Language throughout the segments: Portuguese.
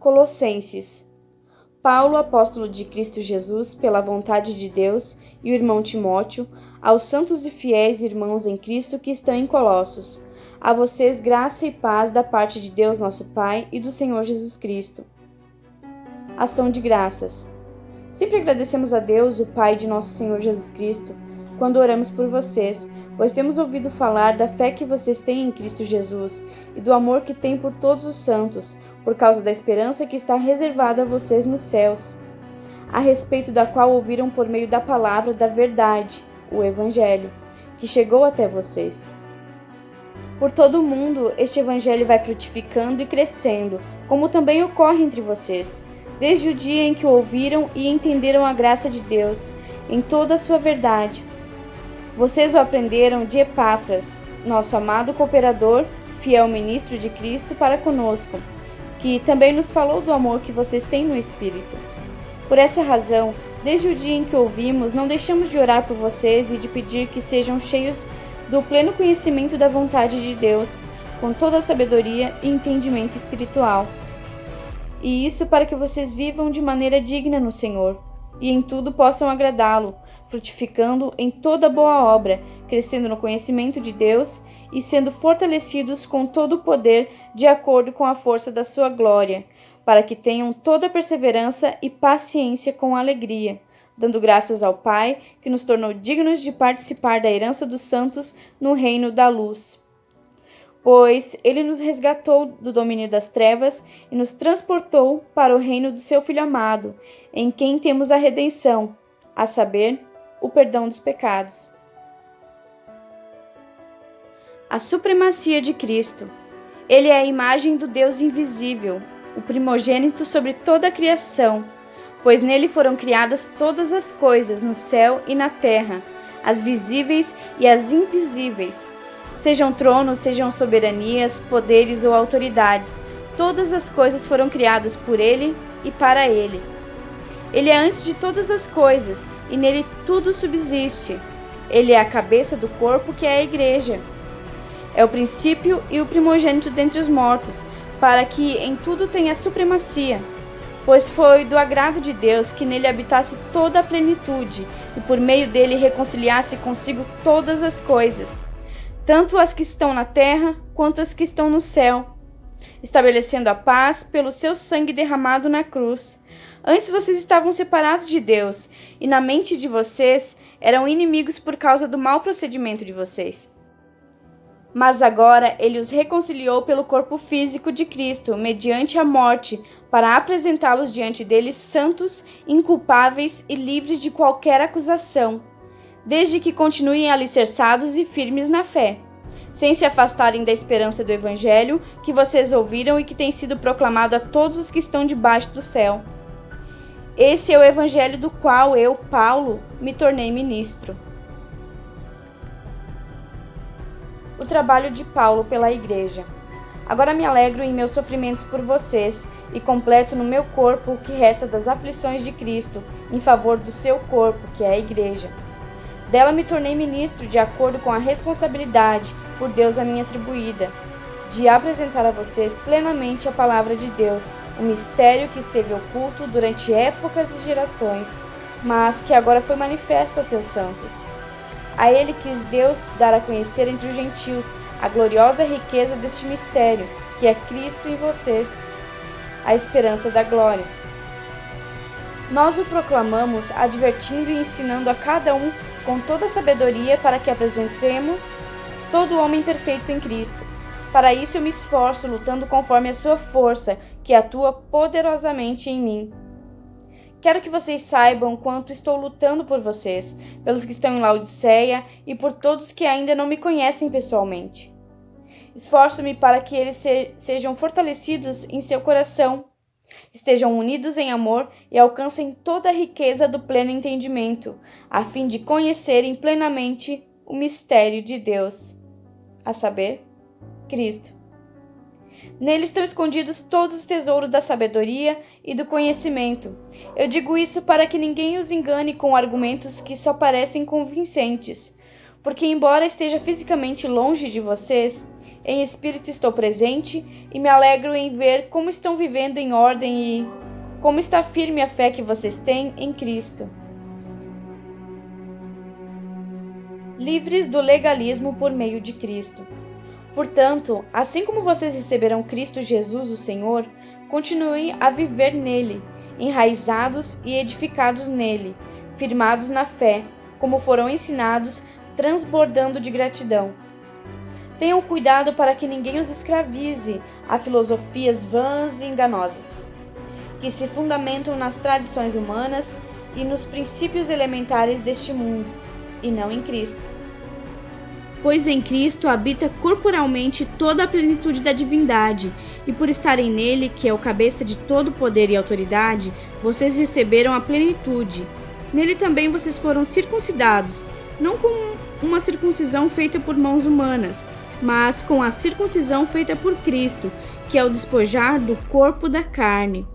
Colossenses. Paulo, apóstolo de Cristo Jesus, pela vontade de Deus, e o irmão Timóteo, aos santos e fiéis irmãos em Cristo que estão em Colossos. A vocês graça e paz da parte de Deus nosso Pai e do Senhor Jesus Cristo. Ação de graças. Sempre agradecemos a Deus, o Pai de nosso Senhor Jesus Cristo, quando oramos por vocês, pois temos ouvido falar da fé que vocês têm em Cristo Jesus e do amor que têm por todos os santos, por causa da esperança que está reservada a vocês nos céus, a respeito da qual ouviram por meio da palavra da verdade, o Evangelho, que chegou até vocês. Por todo o mundo, este Evangelho vai frutificando e crescendo, como também ocorre entre vocês, desde o dia em que o ouviram e entenderam a graça de Deus, em toda a sua verdade. Vocês o aprenderam de Epáfras, nosso amado cooperador, fiel ministro de Cristo para conosco, que também nos falou do amor que vocês têm no Espírito. Por essa razão, desde o dia em que ouvimos, não deixamos de orar por vocês e de pedir que sejam cheios do pleno conhecimento da vontade de Deus, com toda a sabedoria e entendimento espiritual. E isso para que vocês vivam de maneira digna no Senhor, e em tudo possam agradá-lo, frutificando em toda boa obra, crescendo no conhecimento de Deus e sendo fortalecidos com todo o poder de acordo com a força da sua glória, para que tenham toda a perseverança e paciência com alegria, dando graças ao Pai, que nos tornou dignos de participar da herança dos santos no reino da luz. Pois ele nos resgatou do domínio das trevas e nos transportou para o reino do seu Filho amado, em quem temos a redenção, a saber, o perdão dos pecados. A supremacia de Cristo. Ele é a imagem do Deus invisível, o primogênito sobre toda a criação, pois nele foram criadas todas as coisas no céu e na terra, as visíveis e as invisíveis. Sejam tronos, sejam soberanias, poderes ou autoridades, todas as coisas foram criadas por ele e para ele. Ele é antes de todas as coisas, e nele tudo subsiste. Ele é a cabeça do corpo, que é a igreja. É o princípio e o primogênito dentre os mortos, para que em tudo tenha supremacia. Pois foi do agrado de Deus que nele habitasse toda a plenitude, e por meio dele reconciliasse consigo todas as coisas, tanto as que estão na terra quanto as que estão no céu, estabelecendo a paz pelo seu sangue derramado na cruz. Antes vocês estavam separados de Deus, e na mente de vocês eram inimigos por causa do mau procedimento de vocês. Mas agora ele os reconciliou pelo corpo físico de Cristo, mediante a morte, para apresentá-los diante dele santos, inculpáveis e livres de qualquer acusação, desde que continuem alicerçados e firmes na fé, sem se afastarem da esperança do Evangelho que vocês ouviram e que tem sido proclamado a todos os que estão debaixo do céu. Esse é o Evangelho do qual eu, Paulo, me tornei ministro. O trabalho de Paulo pela Igreja. Agora me alegro em meus sofrimentos por vocês e completo no meu corpo o que resta das aflições de Cristo em favor do seu corpo, que é a Igreja. Dela me tornei ministro de acordo com a responsabilidade por Deus a mim atribuída, de apresentar a vocês plenamente a palavra de Deus, o mistério que esteve oculto durante épocas e gerações, mas que agora foi manifesto a seus santos. A ele quis Deus dar a conhecer entre os gentios a gloriosa riqueza deste mistério, que é Cristo em vocês, a esperança da glória. Nós o proclamamos, advertindo e ensinando a cada um com toda a sabedoria para que apresentemos todo homem perfeito em Cristo. Para isso eu me esforço, lutando conforme a sua força, que atua poderosamente em mim. Quero que vocês saibam quanto estou lutando por vocês, pelos que estão em Laodiceia e por todos que ainda não me conhecem pessoalmente. Esforço-me para que eles sejam fortalecidos em seu coração, estejam unidos em amor e alcancem toda a riqueza do pleno entendimento, a fim de conhecerem plenamente o mistério de Deus, a saber, Cristo. Nele estão escondidos todos os tesouros da sabedoria e do conhecimento. Eu digo isso para que ninguém os engane com argumentos que só parecem convincentes, Porque, embora esteja fisicamente longe de vocês, em espírito estou presente e me alegro em ver como estão vivendo em ordem e como está firme a fé que vocês têm em Cristo. Livres do legalismo por meio de Cristo. Portanto, assim como vocês receberam Cristo Jesus, o Senhor, continuem a viver nele, enraizados e edificados nele, firmados na fé, como foram ensinados, transbordando de gratidão. Tenham cuidado para que ninguém os escravize a filosofias vãs e enganosas, que se fundamentam nas tradições humanas e nos princípios elementares deste mundo, e não em Cristo. Pois em Cristo habita corporalmente toda a plenitude da divindade, e por estarem nele, que é o cabeça de todo poder e autoridade, vocês receberam a plenitude. Nele também vocês foram circuncidados, não com uma circuncisão feita por mãos humanas, mas com a circuncisão feita por Cristo, que é o despojar do corpo da carne.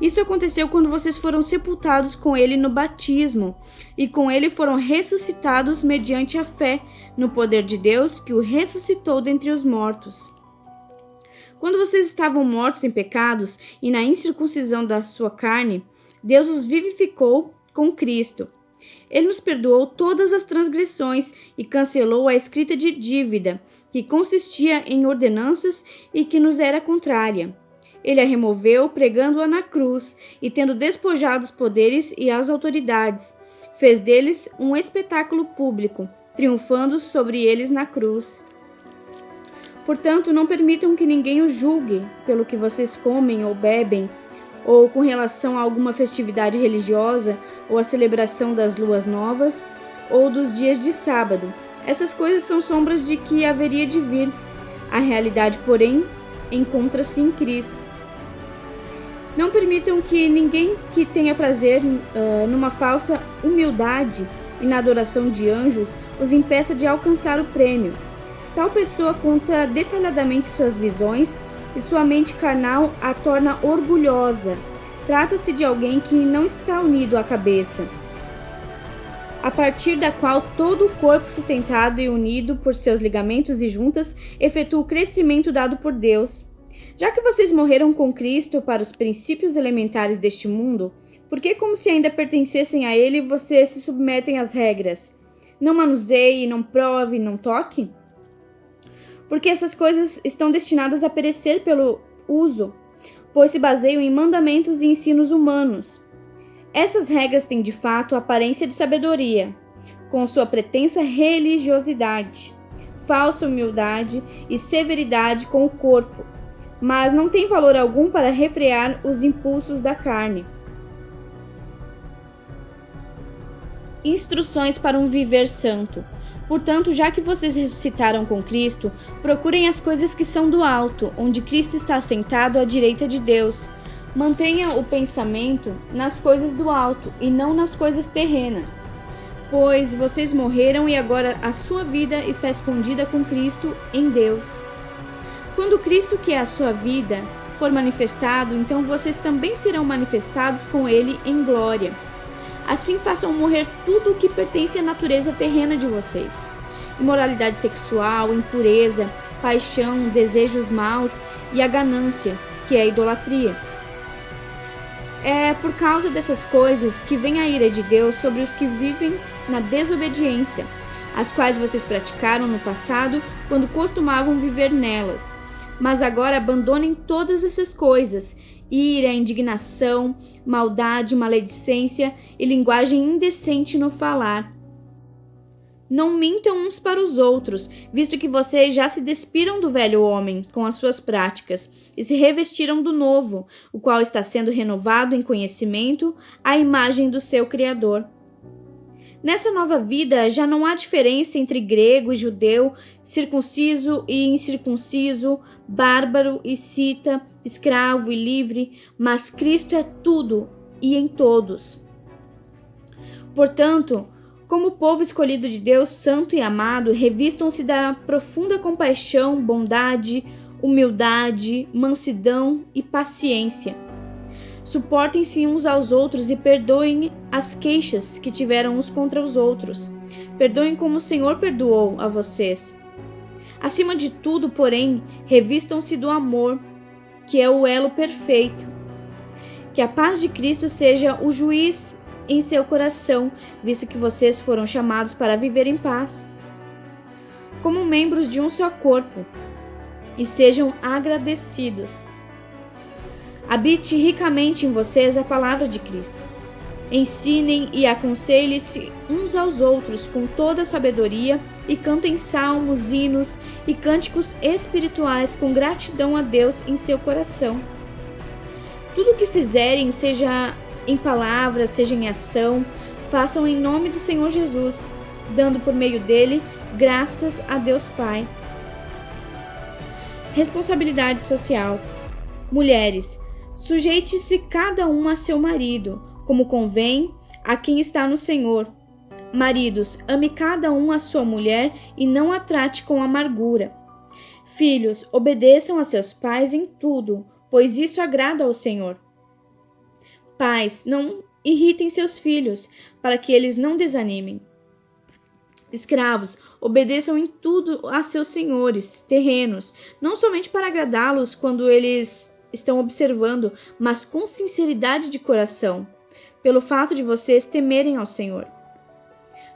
Isso aconteceu quando vocês foram sepultados com ele no batismo, e com ele foram ressuscitados mediante a fé no poder de Deus que o ressuscitou dentre os mortos. Quando vocês estavam mortos em pecados e na incircuncisão da sua carne, Deus os vivificou com Cristo. Ele nos perdoou todas as transgressões e cancelou a escrita de dívida, que consistia em ordenanças e que nos era contrária. Ele a removeu, pregando-a na cruz, e tendo despojado os poderes e as autoridades, fez deles um espetáculo público, triunfando sobre eles na cruz. Portanto, não permitam que ninguém os julgue pelo que vocês comem ou bebem, ou com relação a alguma festividade religiosa, ou a celebração das luas novas, ou dos dias de sábado. Essas coisas são sombras de que haveria de vir. A realidade, porém, encontra-se em Cristo. Não permitam que ninguém que tenha prazer numa falsa humildade e na adoração de anjos os impeça de alcançar o prêmio. Tal pessoa conta detalhadamente suas visões e sua mente carnal a torna orgulhosa. Trata-se de alguém que não está unido à cabeça, a partir da qual todo o corpo sustentado e unido por seus ligamentos e juntas efetua o crescimento dado por Deus. Já que vocês morreram com Cristo para os princípios elementares deste mundo, por que, como se ainda pertencessem a ele, vocês se submetem às regras? Não manuseie, não prove, não toque? Porque essas coisas estão destinadas a perecer pelo uso, pois se baseiam em mandamentos e ensinos humanos. Essas regras têm de fato a aparência de sabedoria, com sua pretensa religiosidade, falsa humildade e severidade com o corpo, mas não tem valor algum para refrear os impulsos da carne. Instruções para um viver santo. Portanto, já que vocês ressuscitaram com Cristo, procurem as coisas que são do alto, onde Cristo está assentado à direita de Deus. Mantenha o pensamento nas coisas do alto e não nas coisas terrenas, pois vocês morreram e agora a sua vida está escondida com Cristo em Deus. Quando Cristo, que é a sua vida, for manifestado, então vocês também serão manifestados com ele em glória. Assim façam morrer tudo o que pertence à natureza terrena de vocês: imoralidade sexual, impureza, paixão, desejos maus e a ganância, que é a idolatria. É por causa dessas coisas que vem a ira de Deus sobre os que vivem na desobediência, as quais vocês praticaram no passado quando costumavam viver nelas. Mas agora abandonem todas essas coisas: ira, indignação, maldade, maledicência e linguagem indecente no falar. Não mintam uns para os outros, visto que vocês já se despiram do velho homem com as suas práticas e se revestiram do novo, o qual está sendo renovado em conhecimento à imagem do seu Criador. Nessa nova vida já não há diferença entre grego e judeu, circunciso e incircunciso, bárbaro e cita, escravo e livre, mas Cristo é tudo e em todos. Portanto, como povo escolhido de Deus, santo e amado, revistam-se da profunda compaixão, bondade, humildade, mansidão e paciência. Suportem-se uns aos outros e perdoem as queixas que tiveram uns contra os outros. Perdoem como o Senhor perdoou a vocês. Acima de tudo, porém, revistam-se do amor, que é o elo perfeito. Que a paz de Cristo seja o juiz em seu coração, visto que vocês foram chamados para viver em paz, como membros de um só corpo, e sejam agradecidos. Habite ricamente em vocês a palavra de Cristo. Ensinem e aconselhem-se uns aos outros com toda a sabedoria e cantem salmos, hinos e cânticos espirituais com gratidão a Deus em seu coração. Tudo o que fizerem, seja em palavra, seja em ação, façam em nome do Senhor Jesus, dando por meio dele graças a Deus Pai. Responsabilidade social. Mulheres, sujeite-se cada uma a seu marido, como convém a quem está no Senhor. Maridos, ame cada um a sua mulher e não a trate com amargura. Filhos, obedeçam a seus pais em tudo, pois isso agrada ao Senhor. Pais, não irritem seus filhos, para que eles não desanimem. Escravos, obedeçam em tudo a seus senhores terrenos, não somente para agradá-los quando eles estão observando, mas com sinceridade de coração, pelo fato de vocês temerem ao Senhor.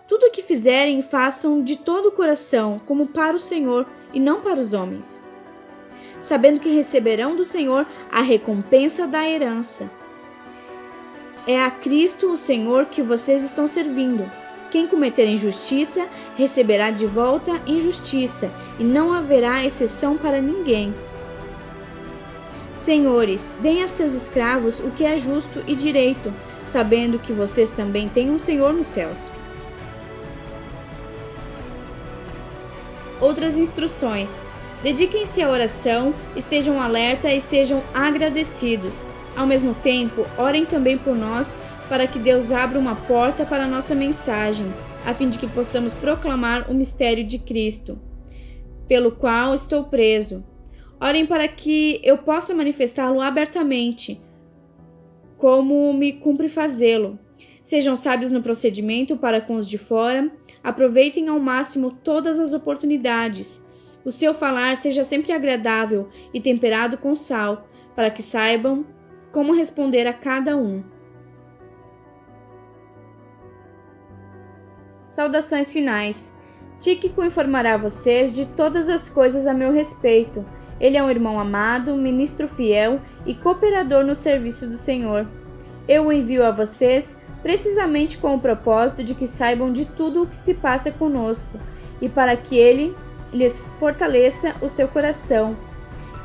Tudo o que fizerem, façam de todo o coração, como para o Senhor e não para os homens, sabendo que receberão do Senhor a recompensa da herança. É a Cristo, o Senhor, que vocês estão servindo. Quem cometer injustiça, receberá de volta injustiça, e não haverá exceção para ninguém. Senhores, deem a seus escravos o que é justo e direito, sabendo que vocês também têm um Senhor nos céus. Outras instruções. Dediquem-se à oração, estejam alerta e sejam agradecidos. Ao mesmo tempo, orem também por nós, para que Deus abra uma porta para a nossa mensagem, a fim de que possamos proclamar o mistério de Cristo, pelo qual estou preso. Orem para que eu possa manifestá-lo abertamente, como me cumpre fazê-lo. Sejam sábios no procedimento para com os de fora, aproveitem ao máximo todas as oportunidades. O seu falar seja sempre agradável e temperado com sal, para que saibam como responder a cada um. Saudações finais. Tíquico informará vocês de todas as coisas a meu respeito. Ele é um irmão amado, ministro fiel e cooperador no serviço do Senhor. Eu o envio a vocês precisamente com o propósito de que saibam de tudo o que se passa conosco e para que ele lhes fortaleça o seu coração.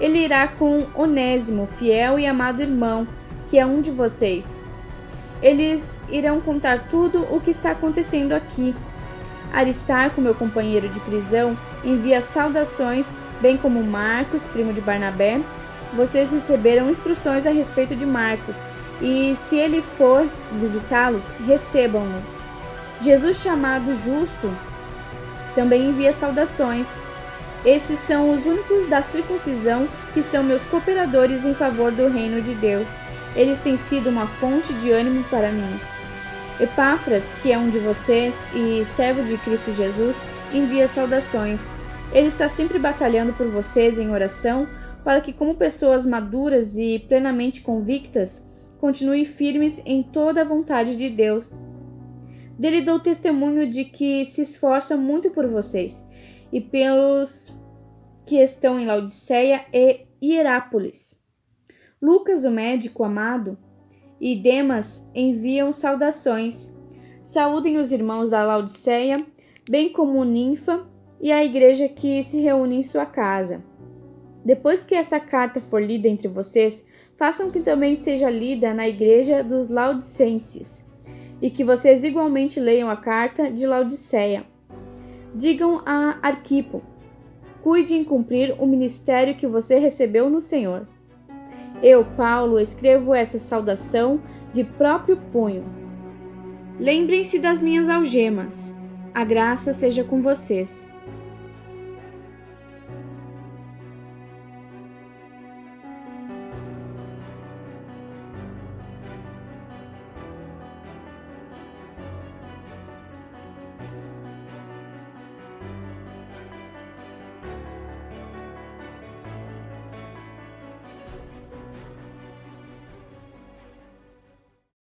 Ele irá com Onésimo, fiel e amado irmão, que é um de vocês. Eles irão contar tudo o que está acontecendo aqui. Aristarco, meu companheiro de prisão, envia saudações, bem como Marcos, primo de Barnabé. Vocês receberam instruções a respeito de Marcos, e se ele for visitá-los, recebam-no. Jesus, chamado Justo, também envia saudações. Esses são os únicos da circuncisão que são meus cooperadores em favor do reino de Deus. Eles têm sido uma fonte de ânimo para mim. Epáfras, que é um de vocês e servo de Cristo Jesus, envia saudações. Ele está sempre batalhando por vocês em oração, para que, como pessoas maduras e plenamente convictas, continuem firmes em toda a vontade de Deus. Dele dou testemunho de que se esforça muito por vocês e pelos que estão em Laodiceia e Hierápolis. Lucas, o médico amado, e Demas enviam saudações. Saúdem os irmãos da Laodiceia, bem como Ninfa e a igreja que se reúne em sua casa. Depois que esta carta for lida entre vocês, façam que também seja lida na igreja dos laodicenses, e que vocês igualmente leiam a carta de Laodiceia. Digam a Arquipo: cuide em cumprir o ministério que você recebeu no Senhor. Eu, Paulo, escrevo essa saudação de próprio punho. Lembrem-se das minhas algemas. A graça seja com vocês.